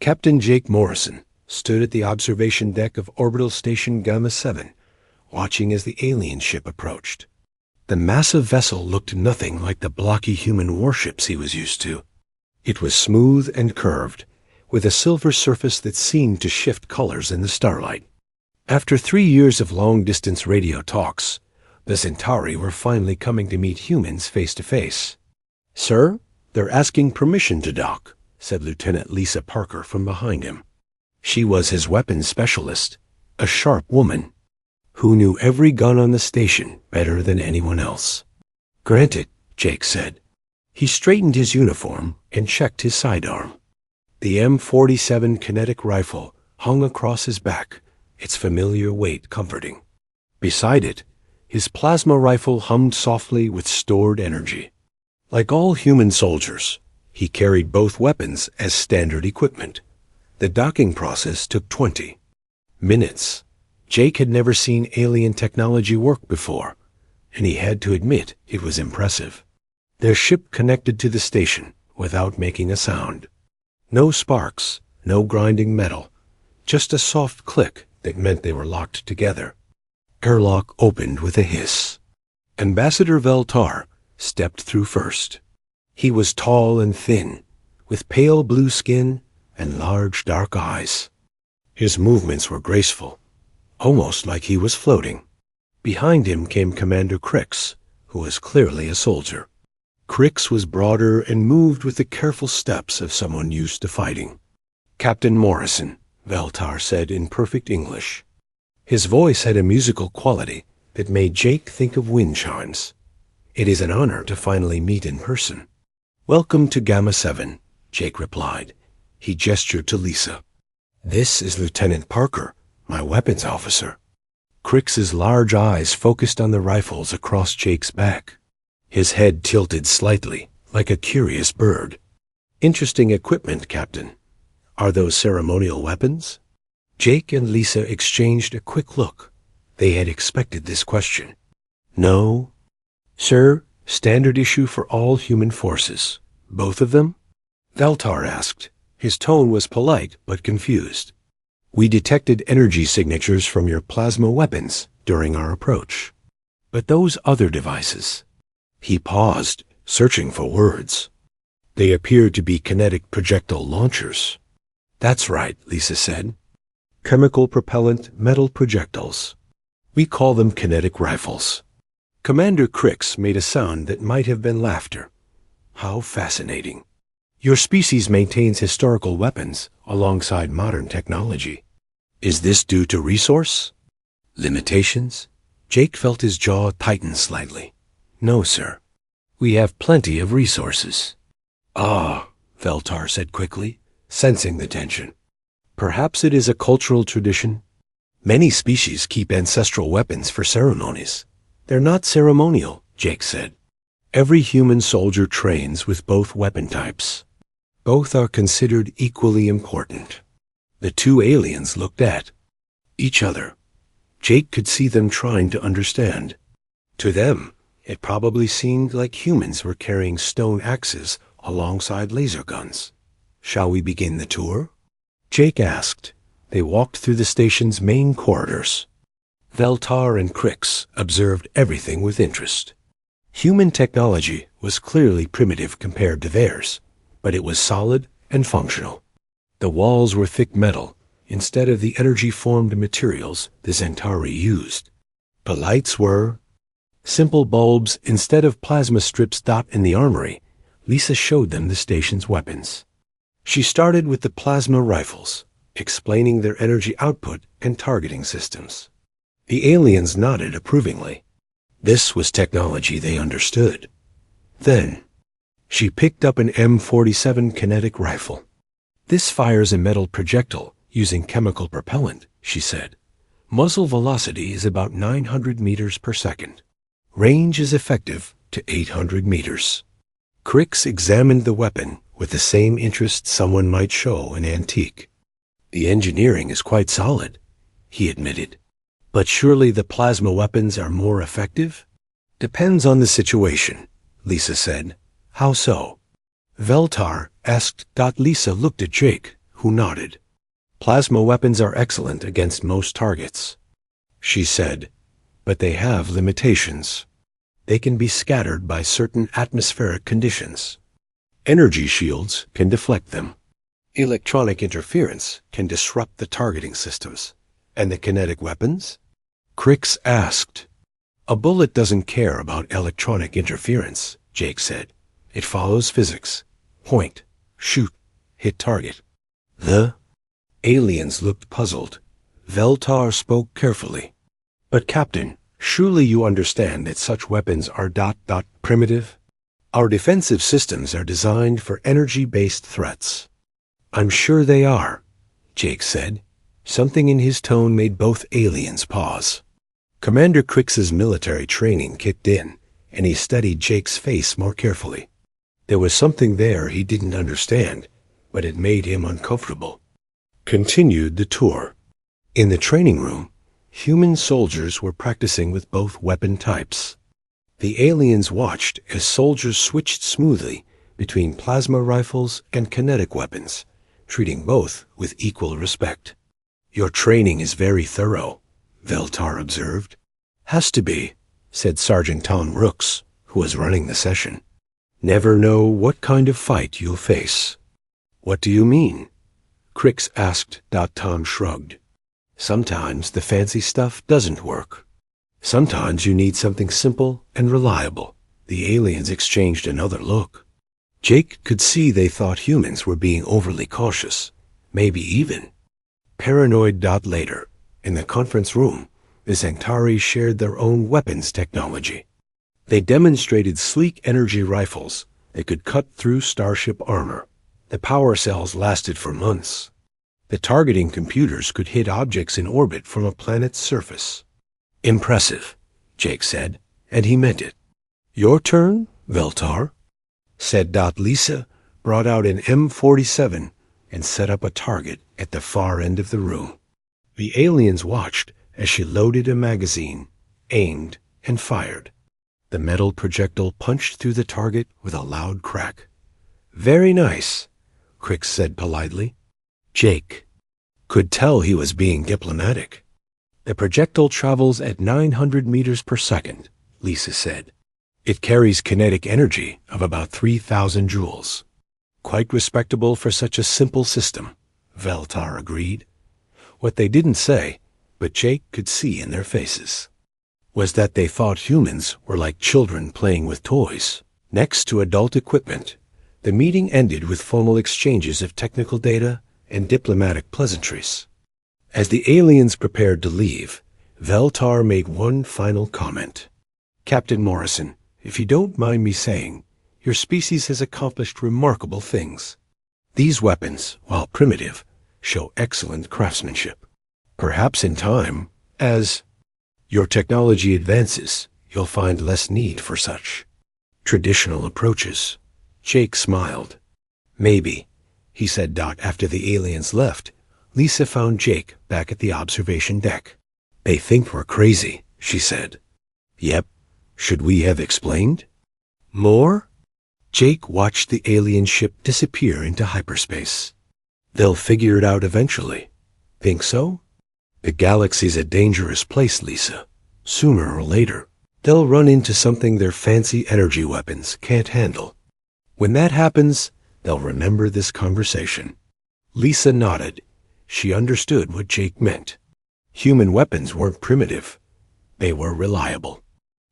Captain Jake Morrison stood at the observation deck of Orbital Station Gamma 7, watching as the alien ship approached. The massive vessel looked nothing like the blocky human warships he was used to. It was smooth and curved, with a silver surface that seemed to shift colors in the starlight. After 3 years of long-distance radio talks, the Centauri were finally coming to meet humans face to face. "Sir, they're asking permission to dock," said Lieutenant Lisa Parker from behind him. She was his weapons specialist, a sharp woman who knew every gun on the station better than anyone else. "Granted," Jake said. He straightened his uniform and checked his sidearm. The M47 kinetic rifle hung across his back, its familiar weight comforting. Beside it, his plasma rifle hummed softly with stored energy. Like all human soldiers, he carried both weapons as standard equipment. The docking process took 20 minutes. Jake had never seen alien technology work before, and he had to admit it was impressive. Their ship connected to the station without making a sound. No sparks, no grinding metal, just a soft click that meant they were locked together. Airlock opened with a hiss. Ambassador Veltar stepped through first. He was tall and thin, with pale blue skin and large dark eyes. His movements were graceful, almost like he was floating. Behind him came Commander Crix, who was clearly a soldier. Crix was broader and moved with the careful steps of someone used to fighting. "Captain Morrison," Veltar said in perfect English. His voice had a musical quality that made Jake think of wind chimes. "It is an honor to finally meet in person." "Welcome to Gamma 7, Jake replied. He gestured to Lisa. "This is Lieutenant Parker, my weapons officer." Crix's large eyes focused on the rifles across Jake's back. His head tilted slightly, like a curious bird. "Interesting equipment, Captain. Are those ceremonial weapons?" Jake and Lisa exchanged a quick look. They had expected this question. "No. Sir, standard issue for all human forces. Both of them?" Veltar asked. His tone was polite but confused. "We detected energy signatures from your plasma weapons during our approach. But those other devices..." He paused, searching for words. "They appeared to be kinetic projectile launchers." "That's right," Lisa said. "Chemical propellant metal projectiles. We call them kinetic rifles." Commander Crix made a sound that might have been laughter. "How fascinating. Your species maintains historical weapons alongside modern technology. Is this due to resource limitations?" Jake felt his jaw tighten slightly. "No, sir. We have plenty of resources." "Ah," Veltar said quickly, sensing the tension. "Perhaps it is a cultural tradition. Many species keep ancestral weapons for ceremonies." "They're not ceremonial," Jake said. "Every human soldier trains with both weapon types. Both are considered equally important." The two aliens looked at each other. Jake could see them trying to understand. To them, it probably seemed like humans were carrying stone axes alongside laser guns. "Shall we begin the tour?" Jake asked. They walked through the station's main corridors. Veltar and Crix observed everything with interest. Human technology was clearly primitive compared to theirs, but it was solid and functional. The walls were thick metal instead of the energy-formed materials the Centauri used. The lights were simple bulbs instead of plasma strips dot in the armory. Lisa showed them the station's weapons. She started with the plasma rifles, explaining their energy output and targeting systems. The aliens nodded approvingly. This was technology they understood. Then, she picked up an M47 kinetic rifle. "This fires a metal projectile using chemical propellant," she said. "Muzzle velocity is about 900 meters per second. Range is effective to 800 meters. Crix examined the weapon with the same interest someone might show an antique. "The engineering is quite solid," he admitted. "But surely the plasma weapons are more effective?" "Depends on the situation," Lisa said. "How so?" Veltar asked. Lisa looked at Jake, who nodded. Plasma weapons are excellent against most targets, she said, but they have limitations. They can be scattered by certain atmospheric conditions. Energy shields can deflect them. Electronic interference can disrupt the targeting systems. And the kinetic weapons? Crix asked. A bullet doesn't care about electronic interference, Jake said. It follows physics. Point, shoot, hit target. The aliens looked puzzled. Veltar spoke carefully. But Captain, surely you understand that such weapons are primitive? Our defensive systems are designed for energy-based threats. I'm sure they are, Jake said. Something in his tone made both aliens pause. Commander Crix's military training kicked in, and he studied Jake's face more carefully. There was something there he didn't understand, but it made him uncomfortable. Continued the tour. In the training room, human soldiers were practicing with both weapon types. The aliens watched as soldiers switched smoothly between plasma rifles and kinetic weapons, treating both with equal respect. Your training is very thorough, Veltar observed. Has to be, said Sergeant Tom Rooks, who was running the session. Never know what kind of fight you'll face. What do you mean? Crix asked. Tom shrugged. Sometimes the fancy stuff doesn't work. Sometimes you need something simple and reliable. The aliens exchanged another look. Jake could see they thought humans were being overly cautious, maybe even paranoid. Later, in the conference room, the Zantari shared their own weapons technology. They demonstrated sleek energy rifles that could cut through starship armor. The power cells lasted for months. The targeting computers could hit objects in orbit from a planet's surface. Impressive, Jake said, and he meant it. Your turn, Veltar, said. Lisa brought out an M47 and set up a target at the far end of the room. The aliens watched as she loaded a magazine, aimed, and fired. The metal projectile punched through the target with a loud crack. Very nice, Crix said politely. Jake could tell he was being diplomatic. The projectile travels at 900 meters per second, Lisa said. It carries kinetic energy of about 3,000 joules. Quite respectable for such a simple system, Veltar agreed. What they didn't say, but Jake could see in their faces, was that they thought humans were like children playing with toys. Next to adult equipment, the meeting ended with formal exchanges of technical data and diplomatic pleasantries. As the aliens prepared to leave, Veltar made one final comment. Captain Morrison, if you don't mind me saying, your species has accomplished remarkable things. These weapons, while primitive, show excellent craftsmanship. Perhaps in time, as your technology advances, you'll find less need for such traditional approaches. Jake smiled. Maybe, he said. After the aliens left, Lisa found Jake back at the observation deck. They think we're crazy, she said. Yep. Should we have explained more? Jake watched the alien ship disappear into hyperspace. They'll figure it out eventually. Think so? The galaxy's a dangerous place, Lisa. Sooner or later, they'll run into something their fancy energy weapons can't handle. When that happens, they'll remember this conversation. Lisa nodded. She understood what Jake meant. Human weapons weren't primitive. They were reliable.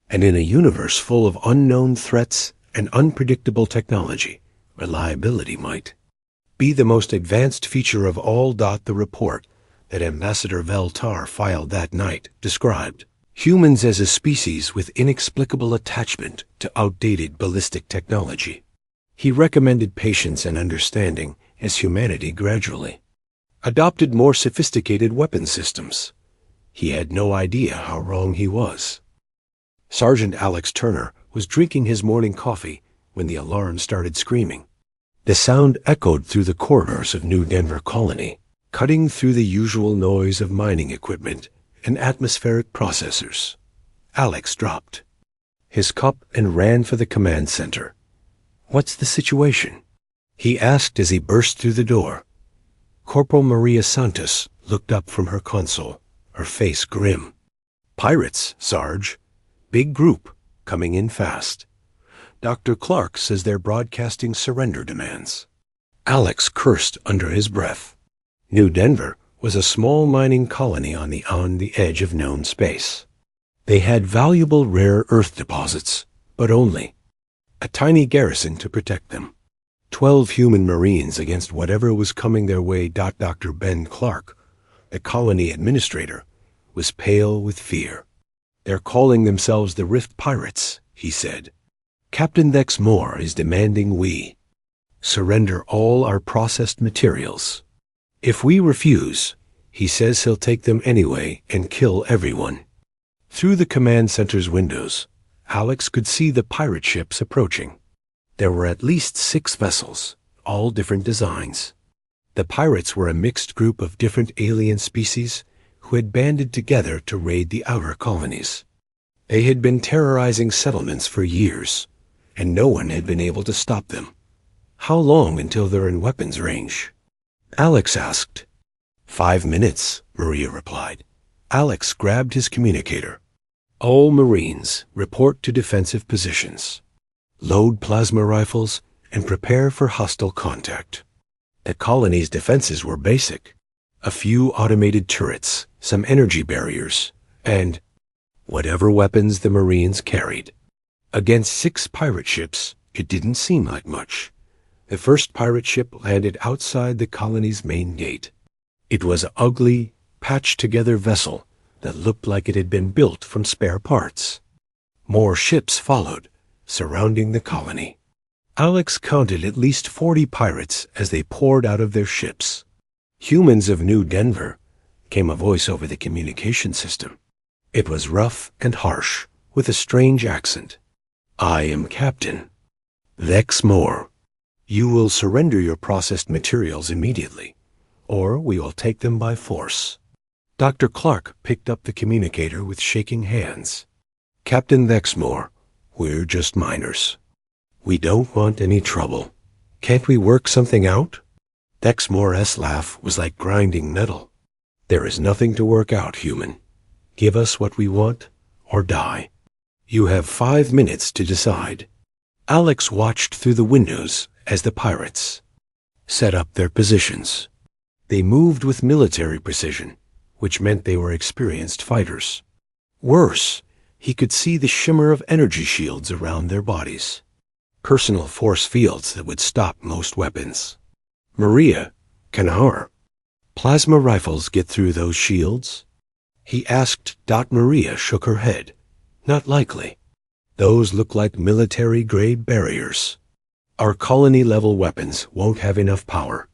And in a universe full of unknown threats and unpredictable technology, reliability might be the most advanced feature of all. The report that Ambassador Veltar filed that night described humans as a species with inexplicable attachment to outdated ballistic technology. He recommended patience and understanding as humanity gradually adopted more sophisticated weapon systems. He had no idea how wrong he was. Sergeant Alex Turner was drinking his morning coffee when the alarm started screaming. The sound echoed through the corridors of New Denver Colony, cutting through the usual noise of mining equipment and atmospheric processors. Alex dropped his cup and ran for the command center. What's the situation? He asked as he burst through the door. Corporal Maria Santos looked up from her console, her face grim. "Pirates, Sarge. Big group, coming in fast. Dr. Clark says they're broadcasting surrender demands." Alex cursed under his breath. New Denver was a small mining colony on the edge of known space. They had valuable rare earth deposits, but only a tiny garrison to protect them. 12 human Marines against whatever was coming their way. Dr. Ben Clark, the colony administrator, was pale with fear. "They're calling themselves the Rift Pirates," he said. "Captain Dex Moore is demanding we surrender all our processed materials. If we refuse, he says he'll take them anyway and kill everyone." Through the command center's windows, Alex could see the pirate ships approaching. There were at least 6 vessels, all different designs. The pirates were a mixed group of different alien species who had banded together to raid the outer colonies. They had been terrorizing settlements for years, and no one had been able to stop them. "How long until they're in weapons range?" Alex asked. 5 minutes, Maria replied. Alex grabbed his communicator. "All Marines, report to defensive positions. Load plasma rifles and prepare for hostile contact." The colony's defenses were basic. A few automated turrets, some energy barriers, and whatever weapons the Marines carried. Against 6 pirate ships, it didn't seem like much. The first pirate ship landed outside the colony's main gate. It was an ugly, patched-together vessel that looked like it had been built from spare parts. More ships followed, surrounding the colony. Alex counted at least 40 pirates as they poured out of their ships. "Humans of New Denver," came a voice over the communication system. It was rough and harsh, with a strange accent. "I am Captain Dex Moore. You will surrender your processed materials immediately, or we will take them by force." Dr. Clark picked up the communicator with shaking hands. "Captain Dexmore, we're just miners. We don't want any trouble. Can't we work something out?" Dexmore's laugh was like grinding metal. "There is nothing to work out, human. Give us what we want, or die. You have 5 minutes to decide." Alex watched through the windows as the pirates set up their positions. They moved with military precision, which meant they were experienced fighters. Worse, he could see the shimmer of energy shields around their bodies. Personal force fields that would stop most weapons. "Maria, can our plasma rifles get through those shields?" he asked. Maria shook her head. "Not likely. Those look like military-grade barriers. Our colony-level weapons won't have enough power."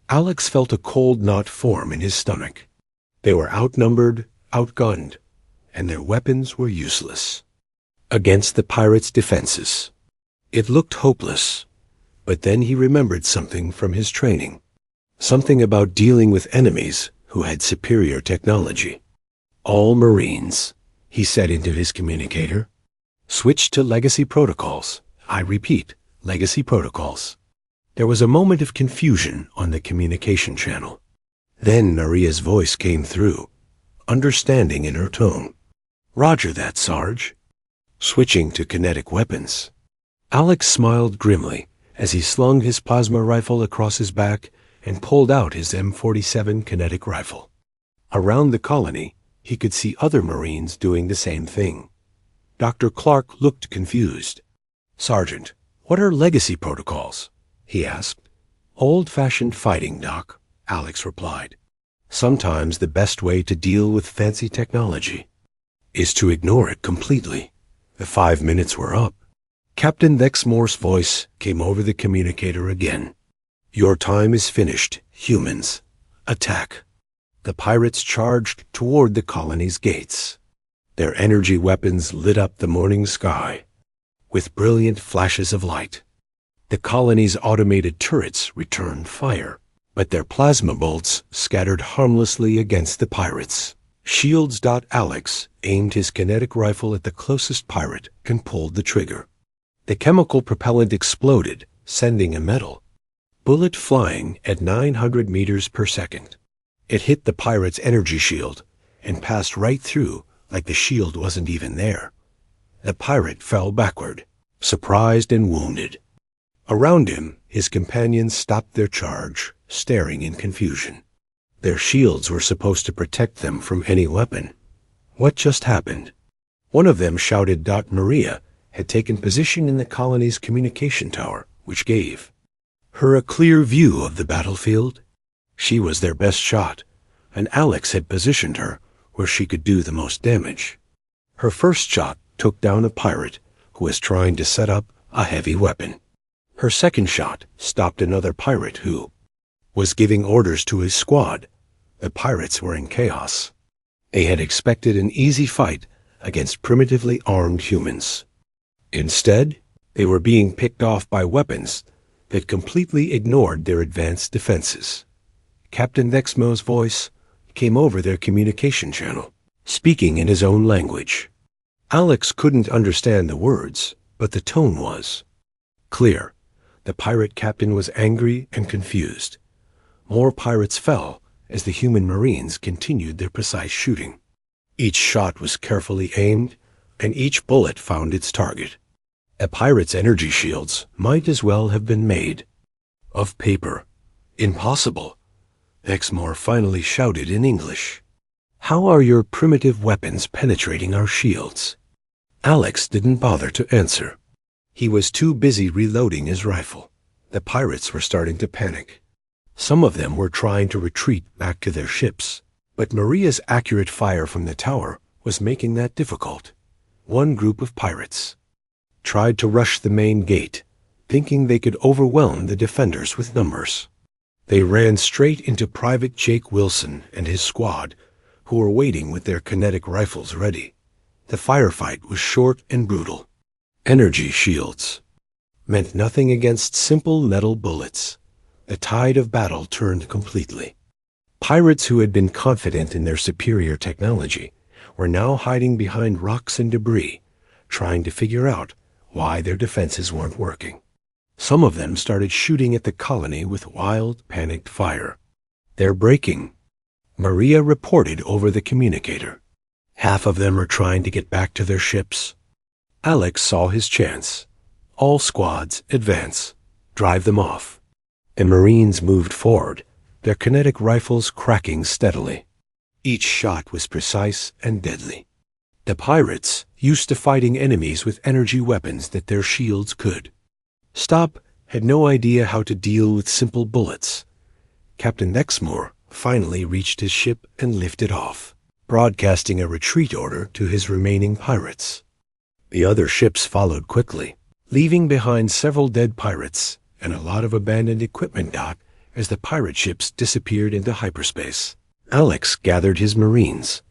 Alex felt a cold knot form in his stomach. They were outnumbered, outgunned, and their weapons were useless against the pirates' defenses. It looked hopeless, but then he remembered something from his training. Something about dealing with enemies who had superior technology. "All Marines," he said into his communicator, "switch to legacy protocols. I repeat, legacy protocols." There was a moment of confusion on the communication channel. Then Maria's voice came through, understanding in her tone. "Roger that, Sarge." Switching to kinetic weapons. Alex smiled grimly as he slung his plasma rifle across his back and pulled out his M47 kinetic rifle. Around the colony, he could see other Marines doing the same thing. Dr. Clark looked confused. "Sergeant, what are legacy protocols?" he asked. "Old-fashioned fighting, Doc," Alex replied. "Sometimes the best way to deal with fancy technology is to ignore it completely." The 5 minutes were up. Captain Dexmore's voice came over the communicator again. "Your time is finished, humans. Attack." The pirates charged toward the colony's gates. Their energy weapons lit up the morning sky with brilliant flashes of light. The colony's automated turrets returned fire, but their plasma bolts scattered harmlessly against the pirates. Shields. Alex aimed his kinetic rifle at the closest pirate and pulled the trigger. The chemical propellant exploded, sending a metal bullet flying at 900 meters per second. It hit the pirate's energy shield and passed right through like the shield wasn't even there. The pirate fell backward, surprised and wounded. Around him, his companions stopped their charge, staring in confusion. Their shields were supposed to protect them from any weapon. What just happened? One of them shouted Maria had taken position in the colony's communication tower, which gave her a clear view of the battlefield. She was their best shot, and Alex had positioned her where she could do the most damage. Her first shot took down a pirate who was trying to set up a heavy weapon. Her second shot stopped another pirate who was giving orders to his squad. The pirates were in chaos. They had expected an easy fight against primitively armed humans. Instead, they were being picked off by weapons that completely ignored their advanced defenses. Captain Nexmo's voice came over their communication channel, speaking in his own language. Alex couldn't understand the words, but the tone was clear. The pirate captain was angry and confused. More pirates fell as the human marines continued their precise shooting. Each shot was carefully aimed, and each bullet found its target. A pirate's energy shields might as well have been made of paper. Impossible. Exmoor finally shouted in English. How are your primitive weapons penetrating our shields? Alex didn't bother to answer. He was too busy reloading his rifle. The pirates were starting to panic. Some of them were trying to retreat back to their ships, but Maria's accurate fire from the tower was making that difficult. One group of pirates tried to rush the main gate, thinking they could overwhelm the defenders with numbers. They ran straight into Private Jake Wilson and his squad, who were waiting with their kinetic rifles ready. The firefight was short and brutal. Energy shields meant nothing against simple metal bullets. The tide of battle turned completely. Pirates who had been confident in their superior technology were now hiding behind rocks and debris, trying to figure out why their defenses weren't working. Some of them started shooting at the colony with wild, panicked fire. They're breaking, Maria reported over the communicator. Half of them are trying to get back to their ships. Alex saw his chance. All squads advance. Drive them off. The Marines moved forward, their kinetic rifles cracking steadily. Each shot was precise and deadly. The pirates, used to fighting enemies with energy weapons that their shields could stop, had no idea how to deal with simple bullets. Captain Nexmoor finally reached his ship and lifted off, broadcasting a retreat order to his remaining pirates. The other ships followed quickly, leaving behind several dead pirates and a lot of abandoned equipment dock as the pirate ships disappeared into hyperspace. Alex gathered his Marines.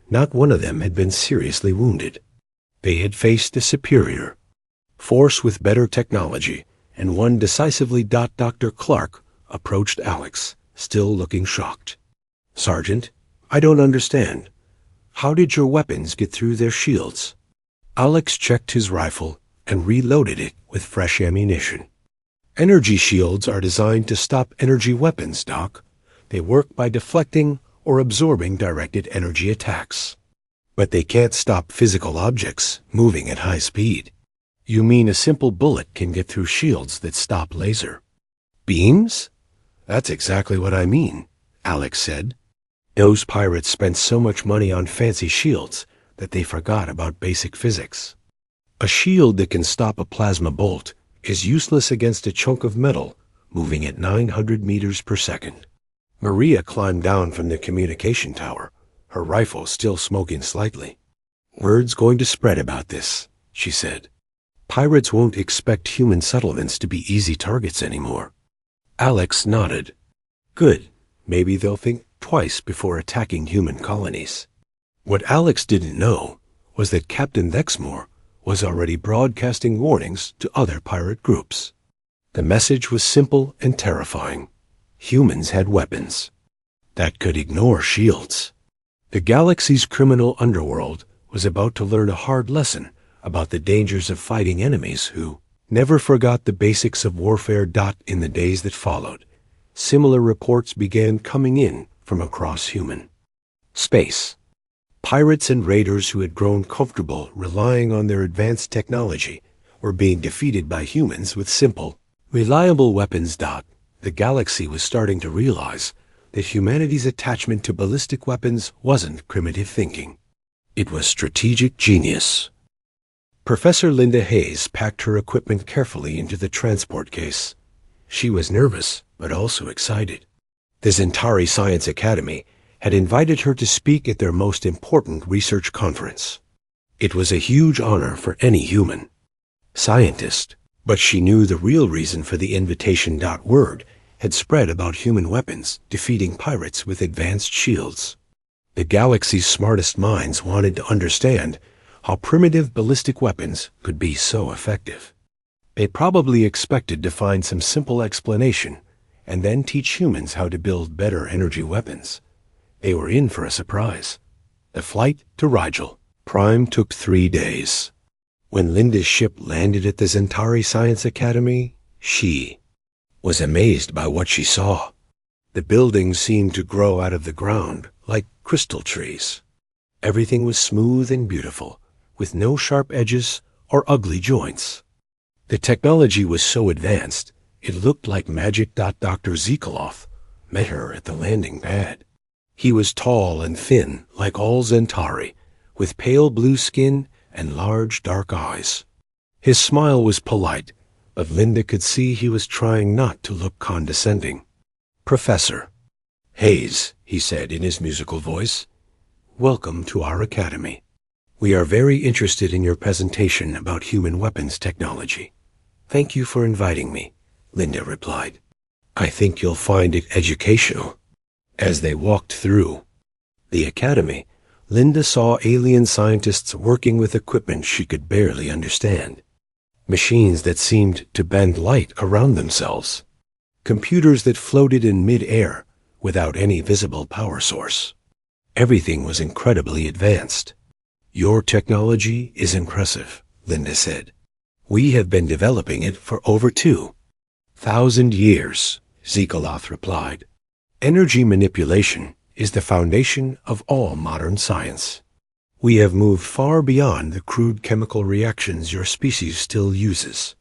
Not one of them had been seriously wounded. They had faced a superior force with better technology, and one decisively. Dr. Clark approached Alex, still looking shocked. Sergeant, I don't understand. How did your weapons get through their shields? Alex checked his rifle and reloaded it with fresh ammunition. Energy shields are designed to stop energy weapons, Doc. They work by deflecting or absorbing directed energy attacks. But they can't stop physical objects moving at high speed. You mean a simple bullet can get through shields that stop laser beams? That's exactly what I mean, Alex said. Those pirates spent so much money on fancy shields that they forgot about basic physics. A shield that can stop a plasma bolt is useless against a chunk of metal moving at 900 meters per second. Maria climbed down from the communication tower, her rifle still smoking slightly. Word's going to spread about this, she said. Pirates won't expect human settlements to be easy targets anymore. Alex nodded. Good. Maybe they'll think twice before attacking human colonies. What Alex didn't know was that Captain Nexmoor was already broadcasting warnings to other pirate groups. The message was simple and terrifying. Humans had weapons that could ignore shields. The galaxy's criminal underworld was about to learn a hard lesson about the dangers of fighting enemies who never forgot the basics of warfare. In the days that followed, similar reports began coming in from across human space. Pirates and raiders who had grown comfortable relying on their advanced technology were being defeated by humans with simple, reliable weapons. The galaxy was starting to realize that humanity's attachment to ballistic weapons wasn't primitive thinking. It was strategic genius. Professor Linda Hayes packed her equipment carefully into the transport case. She was nervous, but also excited. The Zentari Science Academy had invited her to speak at their most important research conference. It was a huge honor for any human scientist, but she knew the real reason for the invitation. Word had spread about human weapons defeating pirates with advanced shields. The galaxy's smartest minds wanted to understand how primitive ballistic weapons could be so effective. They probably expected to find some simple explanation and then teach humans how to build better energy weapons. They were in for a surprise. The flight to Rigel Prime took 3 days. When Linda's ship landed at the Zentari Science Academy, she was amazed by what she saw. The buildings seemed to grow out of the ground like crystal trees. Everything was smooth and beautiful, with no sharp edges or ugly joints. The technology was so advanced, it looked like magic. Dr. Zikaloth met her at the landing pad. He was tall and thin, like all Zentari, with pale blue skin and large dark eyes. His smile was polite, but Linda could see he was trying not to look condescending. "Professor Hayes," he said in his musical voice, "welcome to our academy. We are very interested in your presentation about human weapons technology." "Thank you for inviting me," Linda replied. "I think you'll find it educational." As they walked through the academy, Linda saw alien scientists working with equipment she could barely understand. Machines that seemed to bend light around themselves. Computers that floated in mid-air without any visible power source. Everything was incredibly advanced. "Your technology is impressive," Linda said. "We have been developing it for over 2,000 years, Zikaloth replied. "Energy manipulation is the foundation of all modern science. We have moved far beyond the crude chemical reactions your species still uses."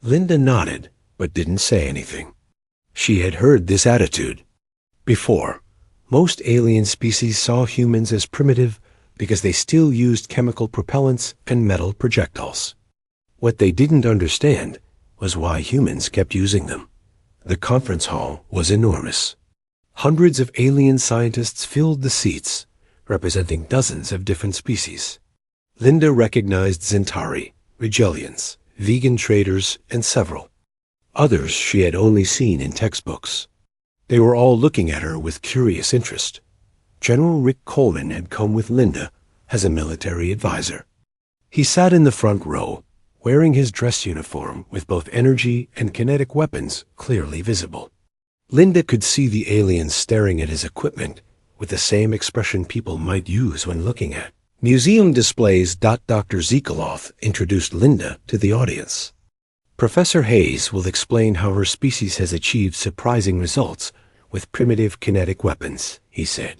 Linda nodded, but didn't say anything. She had heard this attitude before. Most alien species saw humans as primitive because they still used chemical propellants and metal projectiles. What they didn't understand was why humans kept using them. The conference hall was enormous. Hundreds of alien scientists filled the seats, representing dozens of different species. Linda recognized Zentari, Rigelians, vegan traders, and several others she had only seen in textbooks. They were all looking at her with curious interest. General Rick Coleman had come with Linda as a military advisor. He sat in the front row, wearing his dress uniform with both energy and kinetic weapons clearly visible. Linda could see the aliens staring at his equipment with the same expression people might use when looking at museum displays. Dr. Zikaloth introduced Linda to the audience. "Professor Hayes will explain how her species has achieved surprising results with primitive kinetic weapons," he said.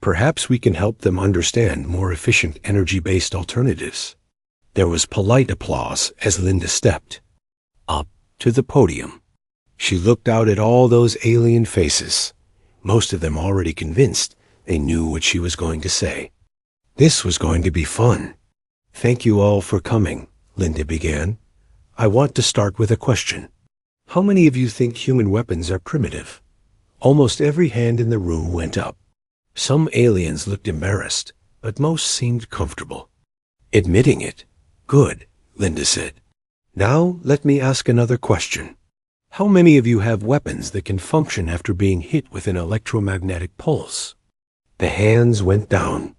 "Perhaps we can help them understand more efficient energy-based alternatives." There was polite applause as Linda stepped up to the podium. She looked out at all those alien faces, most of them already convinced they knew what she was going to say. This was going to be fun. "Thank you all for coming," Linda began. "I want to start with a question. How many of you think human weapons are primitive?" Almost every hand in the room went up. Some aliens looked embarrassed, but most seemed comfortable admitting it. "Good," Linda said. "Now let me ask another question. How many of you have weapons that can function after being hit with an electromagnetic pulse?" The hands went down.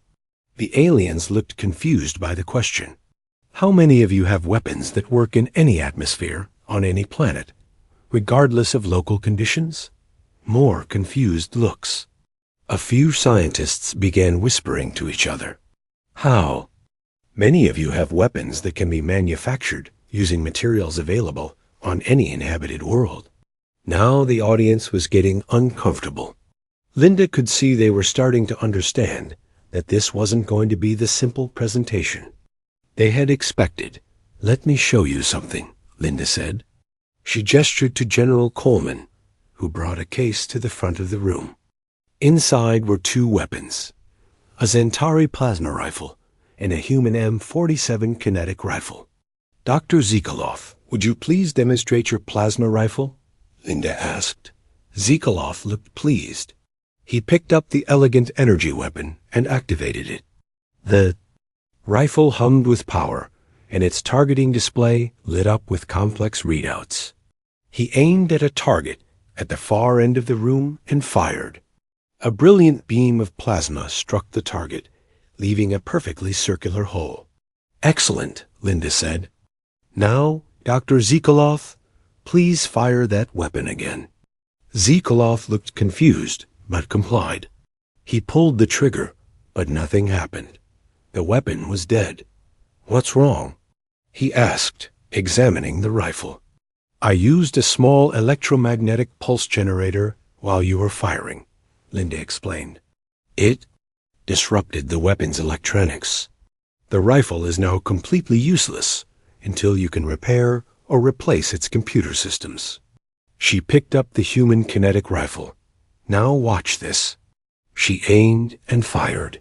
The aliens looked confused by the question. "How many of you have weapons that work in any atmosphere, on any planet, regardless of local conditions?" More confused looks. A few scientists began whispering to each other. "How many of you have weapons that can be manufactured using materials available on any inhabited world. Now the audience was getting uncomfortable. Linda could see they were starting to understand that this wasn't going to be the simple presentation they had expected. "Let me show you something," Linda said. She gestured to General Coleman, who brought a case to the front of the room. Inside were two weapons, a Zentari plasma rifle and a human M47 kinetic rifle. "Dr. Zikaloff, would you please demonstrate your plasma rifle?" Linda asked. Zikaloff looked pleased. He picked up the elegant energy weapon and activated it. The rifle hummed with power, and its targeting display lit up with complex readouts. He aimed at a target at the far end of the room and fired. A brilliant beam of plasma struck the target, leaving a perfectly circular hole. "Excellent," Linda said. "Now, Dr. Zikaloff, please fire that weapon again." Zikaloff looked confused, but complied. He pulled the trigger, but nothing happened. The weapon was dead. "What's wrong?" he asked, examining the rifle. "I used a small electromagnetic pulse generator while you were firing," Linda explained. "It disrupted the weapon's electronics. The rifle is now completely useless until you can repair or replace its computer systems." She picked up the human kinetic rifle. "Now watch this." She aimed and fired.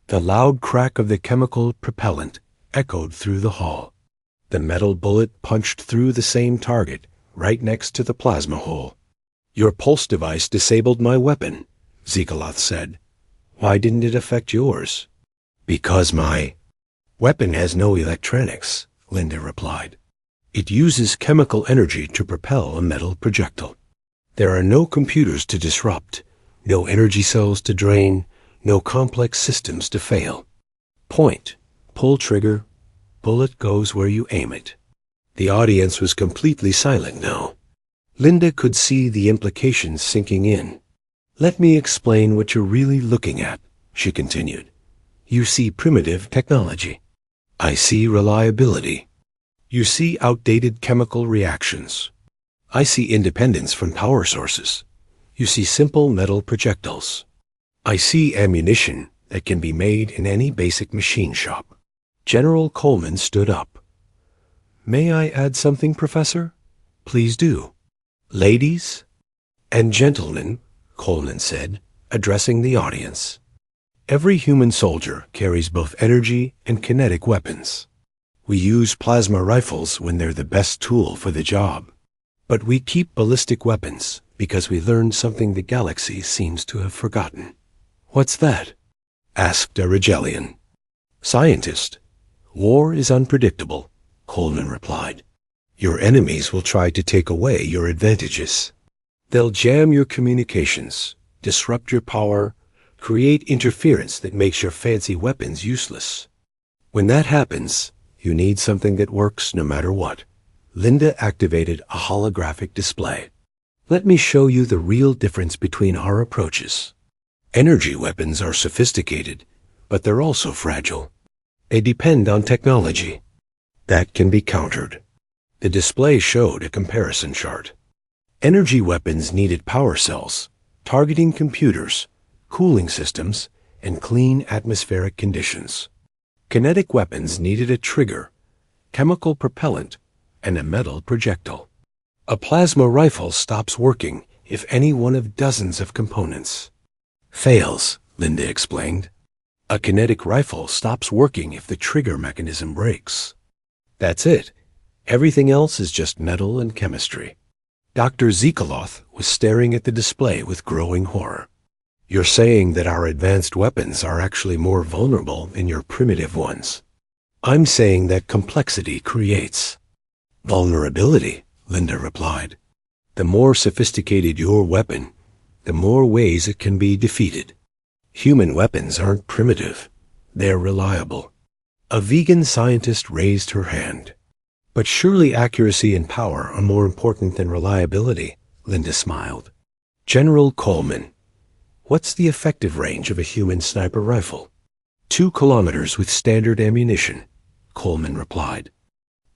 The loud crack of the chemical propellant echoed through the hall. The metal bullet punched through the same target, right next to the plasma hole. "Your pulse device disabled my weapon," Zikaloff said. "Why didn't it affect yours?" "Because my weapon has no electronics," Linda replied. "It uses chemical energy to propel a metal projectile. There are no computers to disrupt, no energy cells to drain, no complex systems to fail. Point, pull trigger, bullet goes where you aim it." The audience was completely silent now. Linda could see the implications sinking in. "Let me explain what you're really looking at," she continued. "You see primitive technology. I see reliability. You see outdated chemical reactions. I see independence from power sources. You see simple metal projectiles. I see ammunition that can be made in any basic machine shop." General Coleman stood up. "May I add something, Professor?" "Please do." "Ladies and gentlemen," Coleman said, addressing the audience, "every human soldier carries both energy and kinetic weapons. We use plasma rifles when they're the best tool for the job. But we keep ballistic weapons because we learned something the galaxy seems to have forgotten." "What's that?" asked a Rigelian. "Scientist, war is unpredictable," Coleman replied. "Your enemies will try to take away your advantages. They'll jam your communications, disrupt your power, create interference that makes your fancy weapons useless. When that happens, you need something that works no matter what." Linda activated a holographic display. "Let me show you the real difference between our approaches. Energy weapons are sophisticated, but they're also fragile. They depend on technology that can be countered." The display showed a comparison chart. Energy weapons needed power cells, targeting computers, cooling systems, and clean atmospheric conditions. Kinetic weapons needed a trigger, chemical propellant, and a metal projectile. A plasma rifle stops working if any one of dozens of components fails, Linda explained. A kinetic rifle stops working if the trigger mechanism breaks. That's it. Everything else is just metal and chemistry. Dr. Zikaloff was staring at the display with growing horror. "You're saying that our advanced weapons are actually more vulnerable than your primitive ones." "I'm saying that complexity creates vulnerability," Linda replied. "The more sophisticated your weapon, the more ways it can be defeated. Human weapons aren't primitive. They're reliable." A vegan scientist raised her hand. "But surely accuracy and power are more important than reliability," Linda smiled. "General Coleman, what's the effective range of a human sniper rifle?" 2 kilometers with standard ammunition," Coleman replied.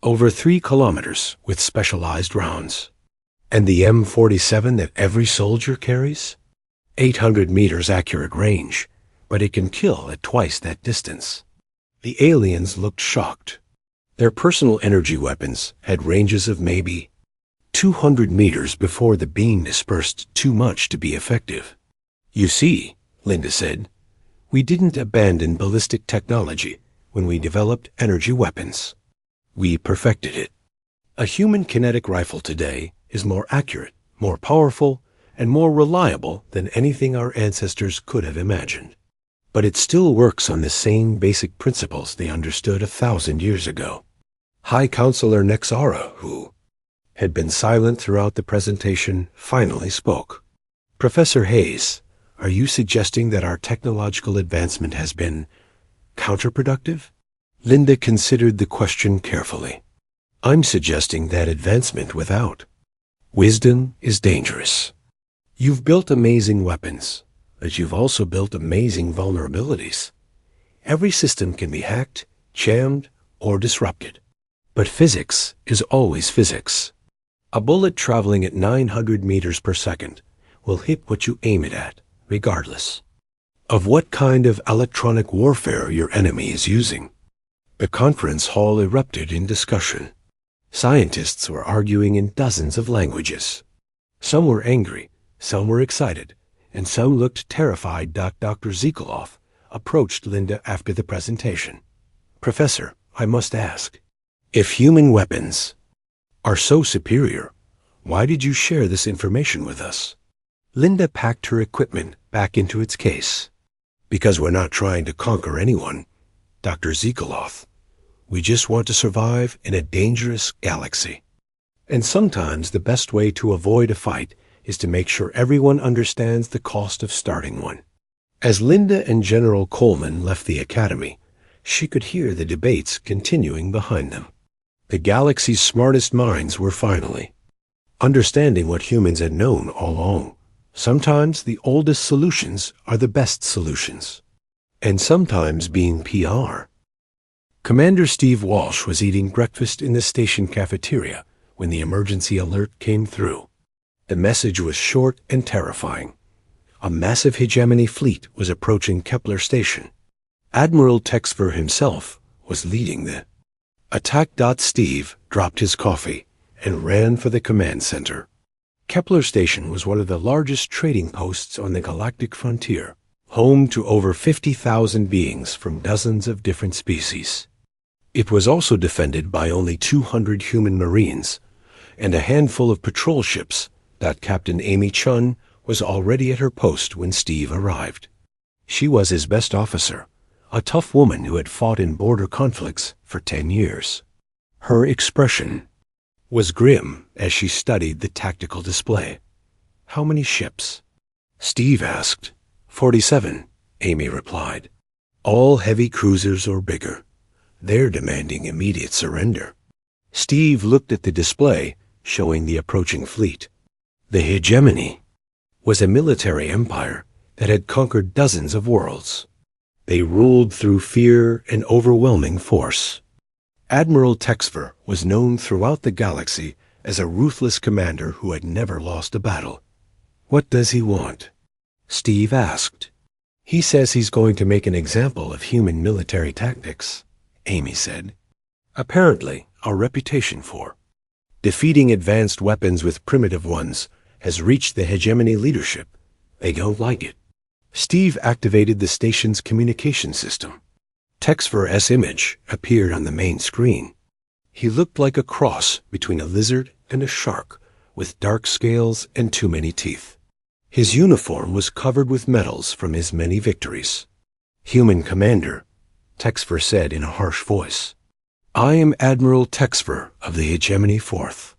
over 3 kilometers with specialized rounds. And the M47 that every soldier carries? 800 meters accurate range, but it can kill at twice that distance. The aliens looked shocked. Their personal energy weapons had ranges of maybe 200 meters before the beam dispersed too much to be effective. You see, Linda said, we didn't abandon ballistic technology when we developed energy weapons. We perfected it. A human kinetic rifle today is more accurate, more powerful, and more reliable than anything our ancestors could have imagined. But it still works on the same basic principles they understood 1,000 years ago. High Counselor Nexara, who had been silent throughout the presentation, finally spoke. Professor Hayes, are you suggesting that our technological advancement has been counterproductive? Linda considered the question carefully. I'm suggesting that advancement without wisdom is dangerous. You've built amazing weapons, but you've also built amazing vulnerabilities. Every system can be hacked, jammed, or disrupted. But physics is always physics. A bullet traveling at 900 meters per second will hit what you aim it at, regardless of what kind of electronic warfare your enemy is using. The conference hall erupted in discussion. Scientists were arguing in dozens of languages. Some were angry, some were excited, and some looked terrified. Dr. Zikoloff approached Linda after the presentation. Professor, I must ask, if human weapons are so superior, why did you share this information with us? Linda packed her equipment back into its case. Because we're not trying to conquer anyone, Dr. Zikoloff. We just want to survive in a dangerous galaxy. And sometimes the best way to avoid a fight is to make sure everyone understands the cost of starting one. As Linda and General Coleman left the academy, she could hear the debates continuing behind them. The galaxy's smartest minds were finally understanding what humans had known all along. Sometimes the oldest solutions are the best solutions. And sometimes being PR. Commander Steve Walsh was eating breakfast in the station cafeteria when the emergency alert came through. The message was short and terrifying. A massive hegemony fleet was approaching Kepler Station. Admiral Texfer himself was leading the attack. Steve dropped his coffee and ran for the command center. Kepler Station was one of the largest trading posts on the galactic frontier, home to over 50,000 beings from dozens of different species. It was also defended by only 200 human marines and a handful of patrol ships. Captain Amy Chun was already at her post when Steve arrived. She was his best officer, a tough woman who had fought in border conflicts for 10 years. Her expression was grim as she studied the tactical display. How many ships? Steve asked. 47, Amy replied. All heavy cruisers or bigger. They're demanding immediate surrender. Steve looked at the display showing the approaching fleet. The hegemony was a military empire that had conquered dozens of worlds. They ruled through fear and overwhelming force. Admiral Texfer was known throughout the galaxy as a ruthless commander who had never lost a battle. What does he want? Steve asked. He says he's going to make an example of human military tactics, Amy said. Apparently, our reputation for defeating advanced weapons with primitive ones has reached the hegemony leadership. They don't like it. Steve activated the station's communication system. Texfer's image appeared on the main screen. He looked like a cross between a lizard and a shark, with dark scales and too many teeth. His uniform was covered with medals from his many victories. Human commander, Texfer said in a harsh voice. I am Admiral Texfer of the Hegemony 4th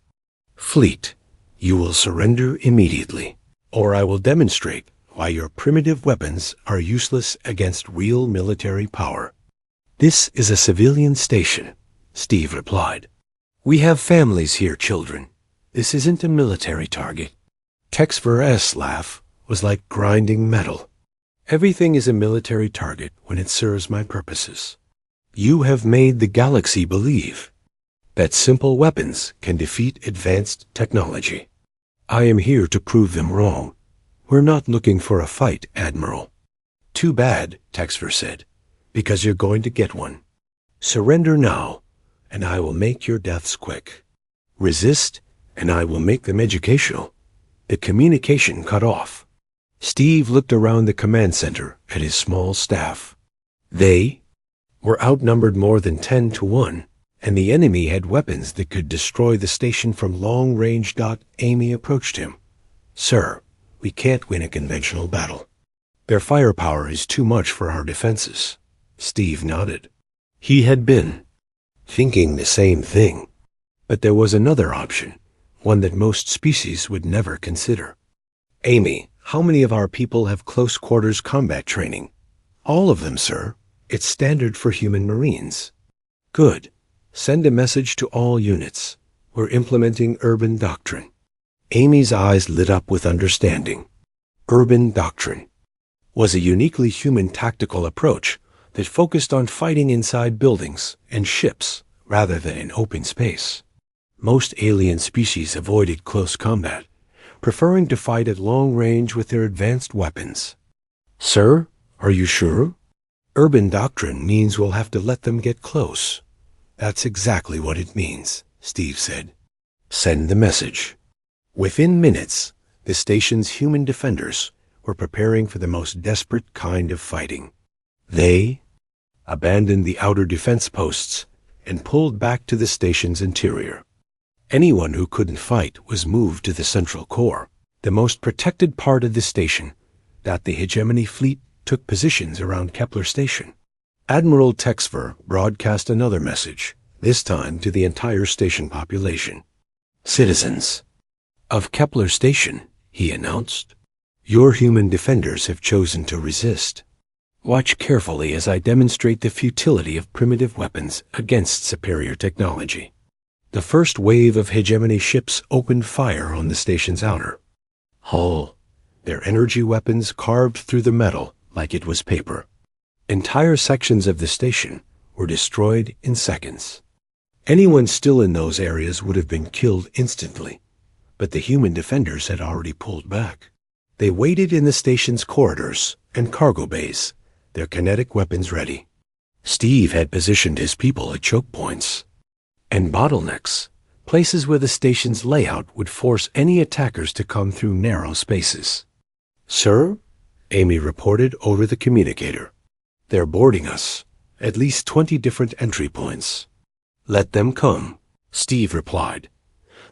Fleet. You will surrender immediately, or I will demonstrate why your primitive weapons are useless against real military power. This is a civilian station, Steve replied. We have families here, children. This isn't a military target. Texfer's laugh was like grinding metal. Everything is a military target when it serves my purposes. You have made the galaxy believe that simple weapons can defeat advanced technology. I am here to prove them wrong. We're not looking for a fight, Admiral. Too bad, Texfer said, because you're going to get one. Surrender now, and I will make your deaths quick. Resist, and I will make them educational. The communication cut off. Steve looked around the command center at his small staff. They were outnumbered more than 10 to 1, and the enemy had weapons that could destroy the station from long range. Amy approached him. Sir, we can't win a conventional battle. Their firepower is too much for our defenses. Steve nodded. He had been thinking the same thing. But there was another option, one that most species would never consider. Amy, how many of our people have close quarters combat training? All of them, sir. It's standard for human Marines. Good. Send a message to all units. We're implementing urban doctrine. Amy's eyes lit up with understanding. Urban doctrine was a uniquely human tactical approach that focused on fighting inside buildings and ships rather than in open space. Most alien species avoided close combat, preferring to fight at long range with their advanced weapons. Sir, are you sure? Urban doctrine means we'll have to let them get close. That's exactly what it means, Steve said. Send the message. Within minutes, the station's human defenders were preparing for the most desperate kind of fighting. They abandoned the outer defense posts and pulled back to the station's interior. Anyone who couldn't fight was moved to the central core, the most protected part of the station, that the hegemony fleet took positions around Kepler Station. Admiral Texfer broadcast another message, this time to the entire station population. Citizens of Kepler Station, he announced, your human defenders have chosen to resist. Watch carefully as I demonstrate the futility of primitive weapons against superior technology. The first wave of hegemony ships opened fire on the station's outer hull, their energy weapons carved through the metal like it was paper. Entire sections of the station were destroyed in seconds. Anyone still in those areas would have been killed instantly, but the human defenders had already pulled back. They waited in the station's corridors and cargo bays, their kinetic weapons ready. Steve had positioned his people at choke points and bottlenecks, places where the station's layout would force any attackers to come through narrow spaces. Sir, Amy reported over the communicator. They're boarding us. At least 20 different entry points. Let them come, Steve replied.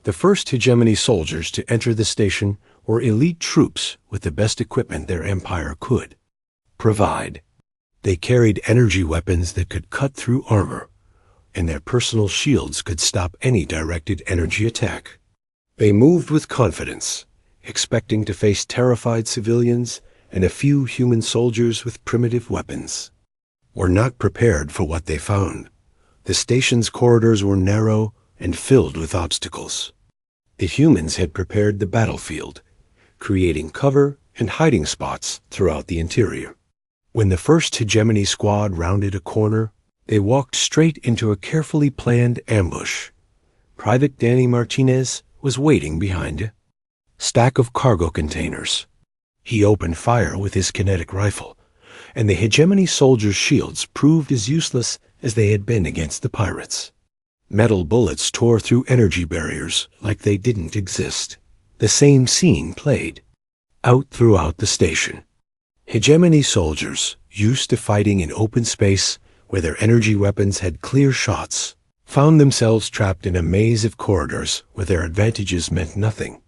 The first hegemony soldiers to enter the station were elite troops with the best equipment their empire could provide. They carried energy weapons that could cut through armor, and their personal shields could stop any directed energy attack. They moved with confidence, expecting to face terrified civilians and a few human soldiers with primitive weapons. Were not prepared for what they found. The station's corridors were narrow and filled with obstacles. The humans had prepared the battlefield, creating cover and hiding spots throughout the interior. When the first hegemony squad rounded a corner, they walked straight into a carefully planned ambush. Private Danny Martinez was waiting behind a stack of cargo containers. He opened fire with his kinetic rifle, and the hegemony soldiers' shields proved as useless as they had been against the pirates. Metal bullets tore through energy barriers like they didn't exist. The same scene played out throughout the station. Hegemony soldiers, used to fighting in open space where their energy weapons had clear shots, found themselves trapped in a maze of corridors where their advantages meant nothing.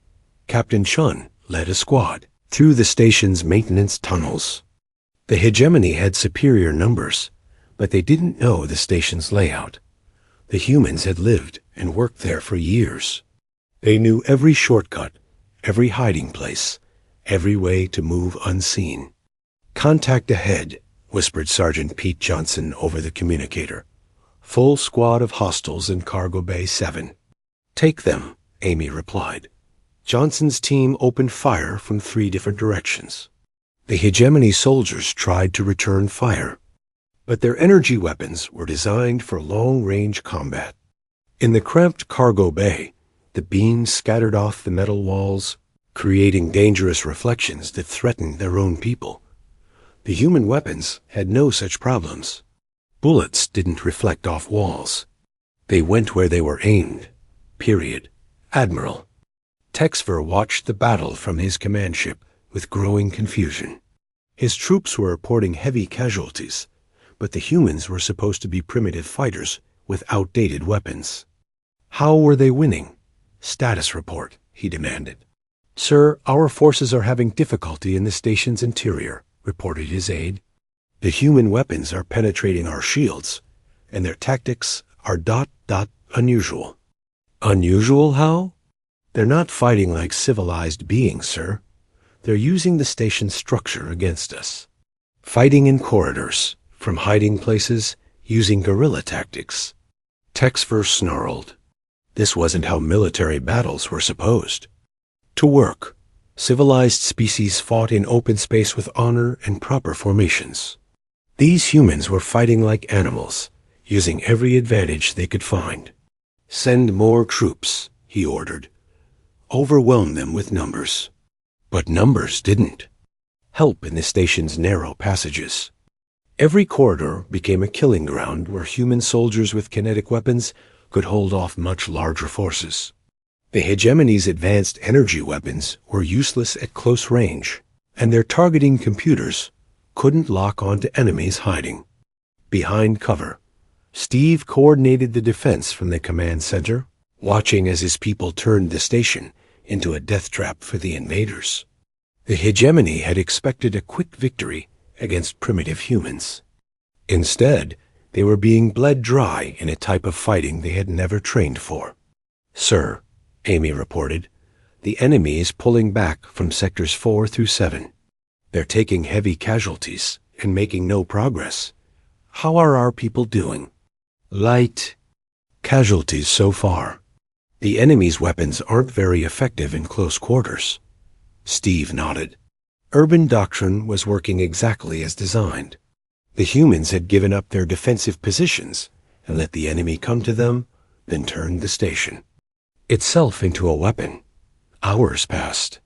Captain Chun led a squad through the station's maintenance tunnels. The hegemony had superior numbers, but they didn't know the station's layout. The humans had lived and worked there for years. They knew every shortcut, every hiding place, every way to move unseen. Contact ahead, whispered Sergeant Pete Johnson over the communicator. Full squad of hostiles in Cargo Bay 7. Take them, Amy replied. Johnson's team opened fire from 3 different directions. The hegemony soldiers tried to return fire, but their energy weapons were designed for long-range combat. In the cramped cargo bay, the beams scattered off the metal walls, creating dangerous reflections that threatened their own people. The human weapons had no such problems. Bullets didn't reflect off walls. They went where they were aimed. Period. Admiral. Texfer watched the battle from his command ship with growing confusion. His troops were reporting heavy casualties, but the humans were supposed to be primitive fighters with outdated weapons. How were they winning? Status report, he demanded. Sir, our forces are having difficulty in the station's interior, reported his aide. The human weapons are penetrating our shields, and their tactics are unusual. Unusual how? They're not fighting like civilized beings, sir. They're using the station's structure against us. Fighting in corridors, from hiding places, using guerrilla tactics. Texfer snarled. This wasn't how military battles were supposed. To work, civilized species fought in open space with honor and proper formations. These humans were fighting like animals, using every advantage they could find. Send more troops, he ordered. Overwhelm them with numbers. But numbers didn't help in the station's narrow passages. Every corridor became a killing ground where human soldiers with kinetic weapons could hold off much larger forces. The hegemony's advanced energy weapons were useless at close range, and their targeting computers couldn't lock onto enemies hiding. Behind cover, Steve coordinated the defense from the command center, watching as his people turned the station into a death trap for the invaders. The hegemony had expected a quick victory against primitive humans. Instead, they were being bled dry in a type of fighting they had never trained for. Sir, Amy reported, the enemy is pulling back from sectors 4 through 7. They're taking heavy casualties and making no progress. How are our people doing? Light casualties so far. The enemy's weapons aren't very effective in close quarters. Steve nodded. Urban doctrine was working exactly as designed. The humans had given up their defensive positions and let the enemy come to them, then turned the station itself into a weapon. Hours passed.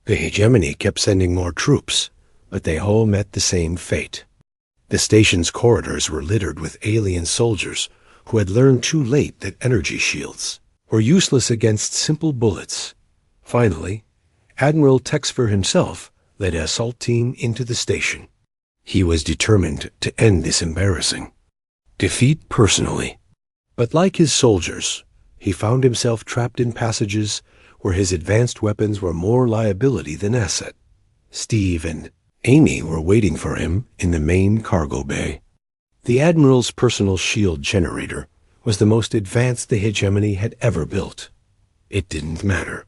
The hegemony kept sending more troops, but they all met the same fate. The station's corridors were littered with alien soldiers who had learned too late that energy shields were useless against simple bullets. Finally, Admiral Texfer himself led an assault team into the station. He was determined to end this embarrassing defeat personally. But like his soldiers, he found himself trapped in passages where his advanced weapons were more liability than asset. Steve and Amy were waiting for him in the main cargo bay. The Admiral's personal shield generator was the most advanced the hegemony had ever built. It didn't matter.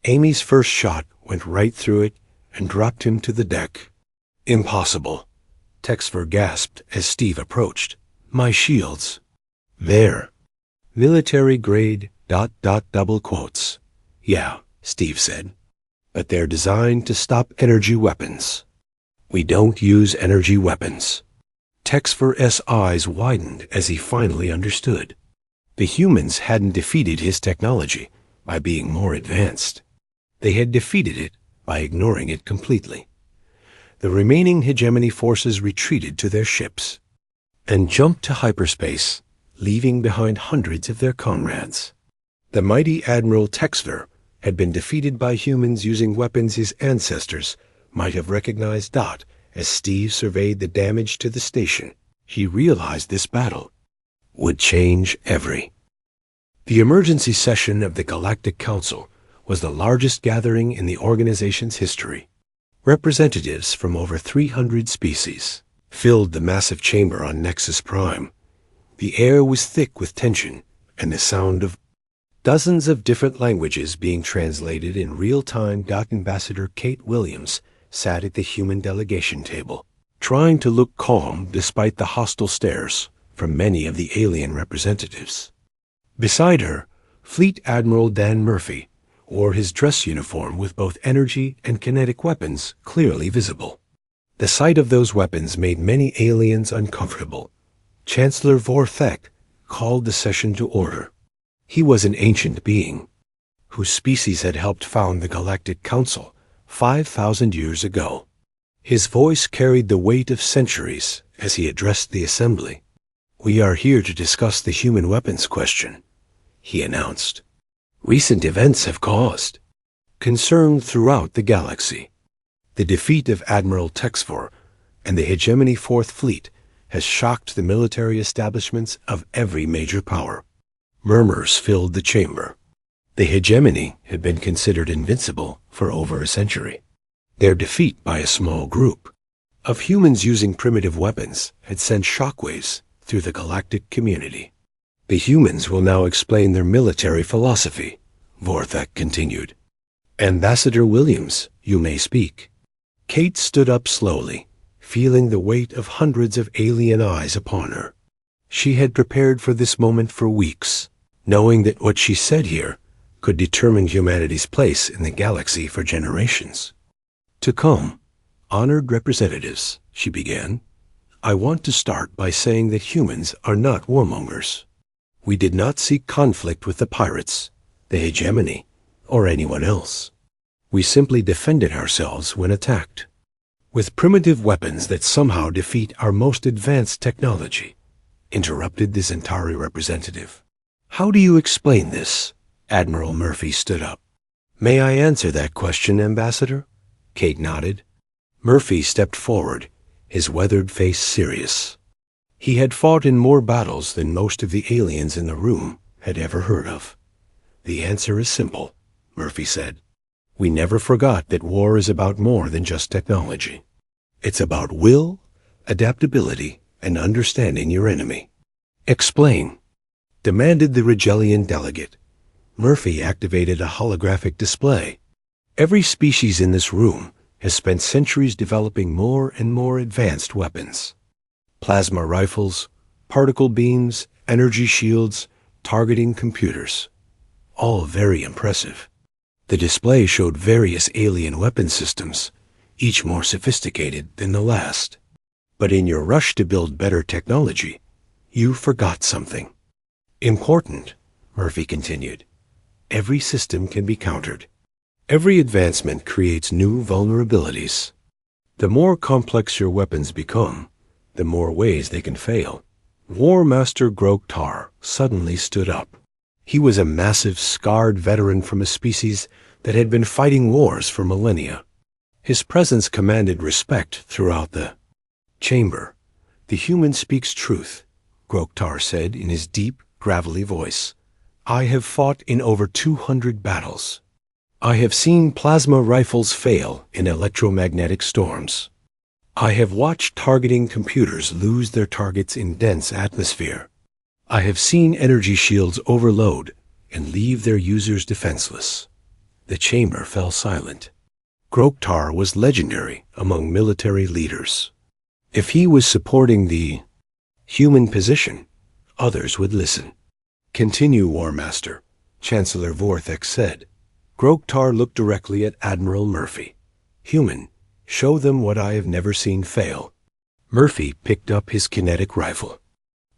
Amy's first shot went right through it and dropped him to the deck. Impossible. Texfer gasped as Steve approached. My shields. There. Military grade ... double quotes. Yeah, Steve said. But they're designed to stop energy weapons. We don't use energy weapons. Texfer's eyes widened as he finally understood. The humans hadn't defeated his technology by being more advanced. They had defeated it by ignoring it completely. The remaining hegemony forces retreated to their ships and jumped to hyperspace, leaving behind hundreds of their comrades. The mighty Admiral Texfer had been defeated by humans using weapons his ancestors might have recognized. As Steve surveyed the damage to the station, he realized this battle would change The emergency session of the Galactic Council was the largest gathering in the organization's history. Representatives from over 300 species filled the massive chamber on Nexus Prime. The air was thick with tension and the sound of dozens of different languages being translated in real time. Ambassador Kate Williams sat at the human delegation table, trying to look calm despite the hostile stares from many of the alien representatives. Beside her, Fleet Admiral Dan Murphy wore his dress uniform with both energy and kinetic weapons clearly visible. The sight of those weapons made many aliens uncomfortable. Chancellor Vorthek called the session to order. He was an ancient being, whose species had helped found the Galactic Council 5,000 years ago. His voice carried the weight of centuries as he addressed the assembly. "We are here to discuss the human weapons question," he announced. "Recent events have caused concern throughout the galaxy. The defeat of Admiral Texfor and the Hegemony Fourth Fleet has shocked the military establishments of every major power." Murmurs filled the chamber. The Hegemony had been considered invincible for over a century. Their defeat by a small group of humans using primitive weapons had sent shockwaves through the galactic community. "The humans will now explain their military philosophy," Vorthak continued. "Ambassador Williams, you may speak." Kate stood up slowly, feeling the weight of hundreds of alien eyes upon her. She had prepared for this moment for weeks, knowing that what she said here could determine humanity's place in the galaxy for generations to come. "Honored representatives," she began, "I want to start by saying that humans are not warmongers. We did not seek conflict with the pirates, the Hegemony, or anyone else. We simply defended ourselves when attacked. With primitive weapons that somehow defeat our most advanced technology," interrupted the Centauri representative. "How do you explain this?" Admiral Murphy stood up. "May I answer that question, Ambassador?" Kate nodded. Murphy stepped forward, his weathered face serious. He had fought in more battles than most of the aliens in the room had ever heard of. "The answer is simple," Murphy said. "We never forgot that war is about more than just technology. It's about will, adaptability, and understanding your enemy." "Explain," demanded the Regellian delegate. Murphy activated a holographic display. "Every species in this room has spent centuries developing more and more advanced weapons. Plasma rifles, particle beams, energy shields, targeting computers. All very impressive." The display showed various alien weapon systems, each more sophisticated than the last. "But in your rush to build better technology, you forgot something important," Murphy continued. "Every system can be countered. Every advancement creates new vulnerabilities. The more complex your weapons become, the more ways they can fail." War Master Groktar suddenly stood up. He was a massive, scarred veteran from a species that had been fighting wars for millennia. His presence commanded respect throughout the chamber. "The human speaks truth," Groktar said in his deep, gravelly voice. "I have fought in over 200 battles. I have seen plasma rifles fail in electromagnetic storms. I have watched targeting computers lose their targets in dense atmosphere. I have seen energy shields overload and leave their users defenseless." The chamber fell silent. Groktar was legendary among military leaders. If he was supporting the human position, others would listen. "Continue, War Master," Chancellor Vorthak said. Groktar looked directly at Admiral Murphy. "Human, show them what I have never seen fail." Murphy picked up his kinetic rifle.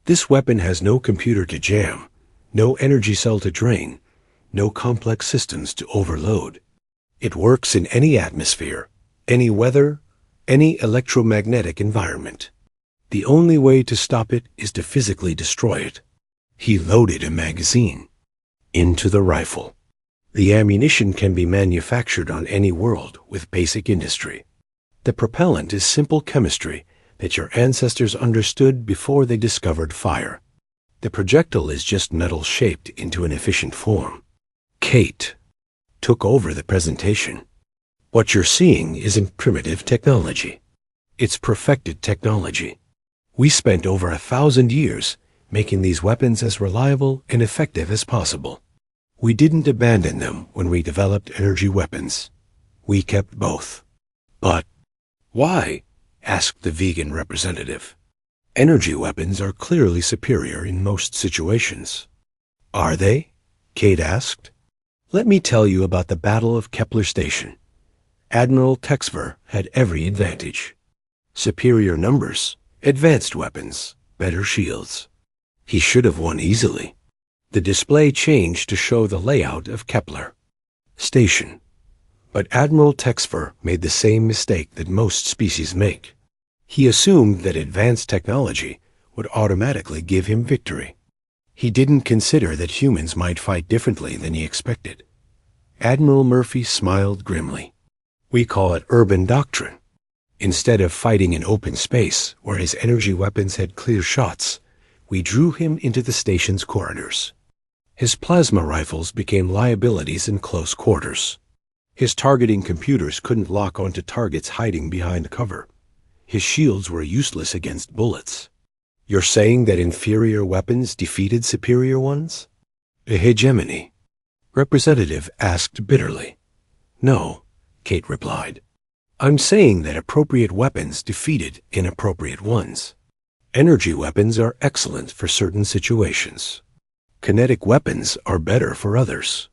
"This weapon has no computer to jam, no energy cell to drain, no complex systems to overload. It works in any atmosphere, any weather, any electromagnetic environment. The only way to stop it is to physically destroy it." He loaded a magazine into the rifle. "The ammunition can be manufactured on any world with basic industry. The propellant is simple chemistry that your ancestors understood before they discovered fire. The projectile is just metal shaped into an efficient form." Kate took over the presentation. "What you're seeing isn't primitive technology. It's perfected technology. We spent over 1,000 years making these weapons as reliable and effective as possible. We didn't abandon them when we developed energy weapons. We kept both." "But why?" asked the vegan representative. "Energy weapons are clearly superior in most situations." "Are they?" Kate asked. "Let me tell you about the Battle of Kepler Station. Admiral Texver had every advantage. Superior numbers, advanced weapons, better shields. He should have won easily. The display changed to show the layout of Kepler Station. But Admiral Texfer made the same mistake that most species make. He assumed that advanced technology would automatically give him victory. He didn't consider that humans might fight differently than he expected. Admiral Murphy smiled grimly. We call it urban doctrine. Instead of fighting in open space where his energy weapons had clear shots, we drew him into the station's corridors. His plasma rifles became liabilities in close quarters. His targeting computers couldn't lock onto targets hiding behind cover. His shields were useless against bullets. You're saying that inferior weapons defeated superior ones? A hegemony? Representative asked bitterly. No, Kate replied. I'm saying that appropriate weapons defeated inappropriate ones. Energy weapons are excellent for certain situations. Kinetic weapons are better for others.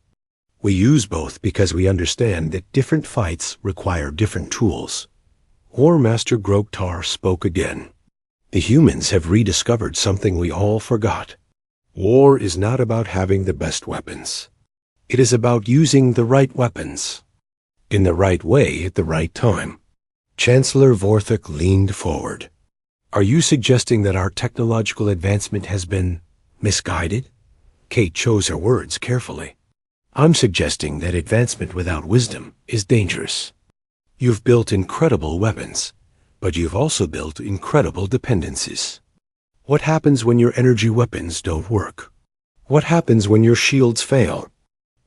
We use both because we understand that different fights require different tools. War Master Groktar spoke again. The humans have rediscovered something we all forgot. War is not about having the best weapons. It is about using the right weapons, in the right way at the right time. Chancellor Vorthik leaned forward. Are you suggesting that our technological advancement has been misguided? Kate chose her words carefully. I'm suggesting that advancement without wisdom is dangerous. You've built incredible weapons, but you've also built incredible dependencies. What happens when your energy weapons don't work? What happens when your shields fail?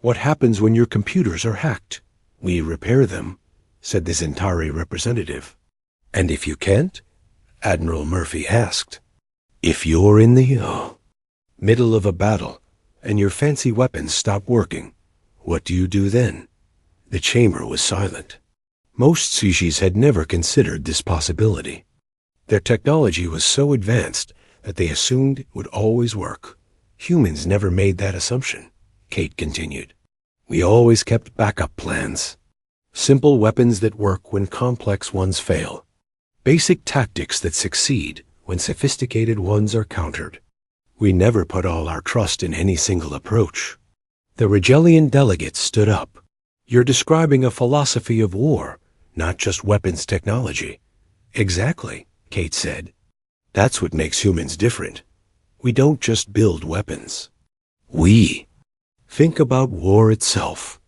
What happens when your computers are hacked? We repair them, said the Centauri representative. And if you can't? Admiral Murphy asked. If you're in the middle of a battle and your fancy weapons stop working, what do you do then? The chamber was silent. Most species had never considered this possibility. Their technology was so advanced that they assumed it would always work. Humans never made that assumption, Kate continued. We always kept backup plans. Simple weapons that work when complex ones fail. Basic tactics that succeed when sophisticated ones are countered. We never put all our trust in any single approach. The Regellian delegate stood up. You're describing a philosophy of war, not just weapons technology. Exactly, Kate said. That's what makes humans different. We don't just build weapons. We think about war itself.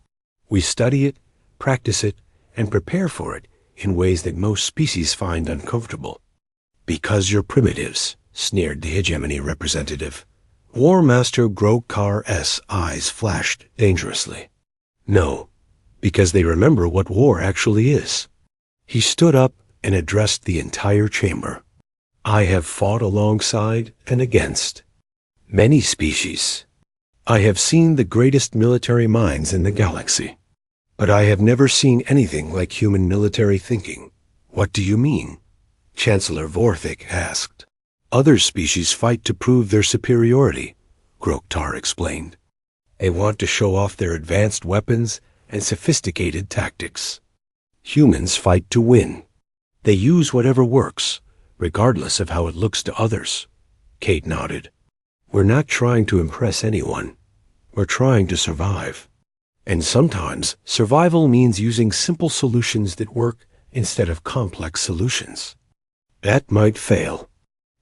We study it, practice it, and prepare for it in ways that most species find uncomfortable. Because you're primitives, sneered the hegemony representative. War Master Grokkar's eyes flashed dangerously. No, because they remember what war actually is. He stood up and addressed the entire chamber. I have fought alongside and against many species. I have seen the greatest military minds in the galaxy. But I have never seen anything like human military thinking. What do you mean? Chancellor Vorthik asked. Other species fight to prove their superiority, Groktar explained. They want to show off their advanced weapons and sophisticated tactics. Humans fight to win. They use whatever works, regardless of how it looks to others. Kate nodded. We're not trying to impress anyone. We're trying to survive. And sometimes survival means using simple solutions that work instead of complex solutions. That might fail.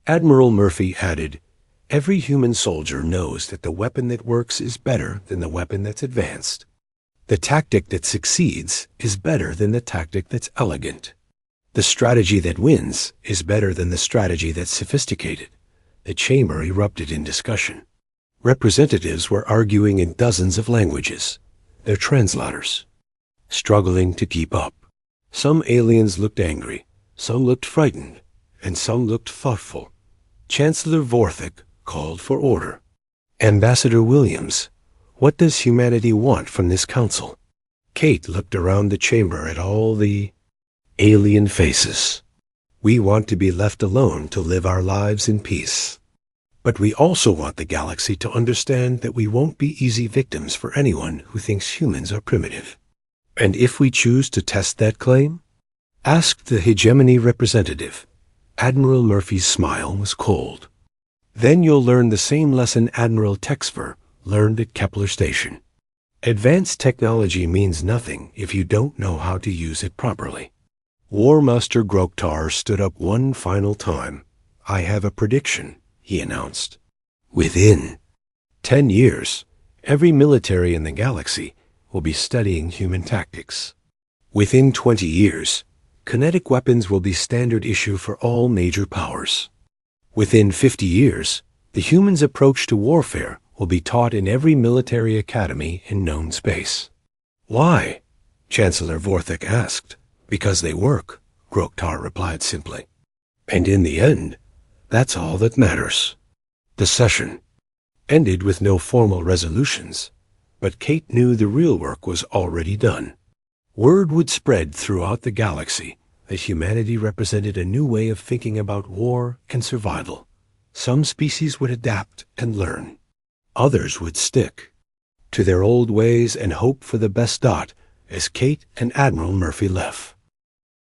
Admiral Murphy added, every human soldier knows that the weapon that works is better than the weapon that's advanced. The tactic that succeeds is better than the tactic that's elegant. The strategy that wins is better than the strategy that's sophisticated. The chamber erupted in discussion. Representatives were arguing in dozens of languages, their translators, struggling to keep up. Some aliens looked angry, some looked frightened, and some looked thoughtful. Chancellor Vorthik called for order. Ambassador Williams, what does humanity want from this council? Kate looked around the chamber at all the alien faces. We want to be left alone to live our lives in peace. But we also want the galaxy to understand that we won't be easy victims for anyone who thinks humans are primitive. And if we choose to test that claim? Asked the hegemony representative. Admiral Murphy's smile was cold. Then you'll learn the same lesson Admiral Texfer learned at Kepler Station. Advanced technology means nothing if you don't know how to use it properly. War Master Groktar stood up one final time. "I have a prediction," he announced. "Within 10 years, every military in the galaxy will be studying human tactics. Within 20 years, kinetic weapons will be standard issue for all major powers. Within 50 years, the humans' approach to warfare will be taught in every military academy in known space." "Why?" Chancellor Vorthik asked. "Because they work," Groktar replied simply. "And in the end, that's all that matters." The session ended with no formal resolutions, but Kate knew the real work was already done. Word would spread throughout the galaxy that humanity represented a new way of thinking about war and survival. Some species would adapt and learn. Others would stick to their old ways and hope for the best. As Kate and Admiral Murphy left,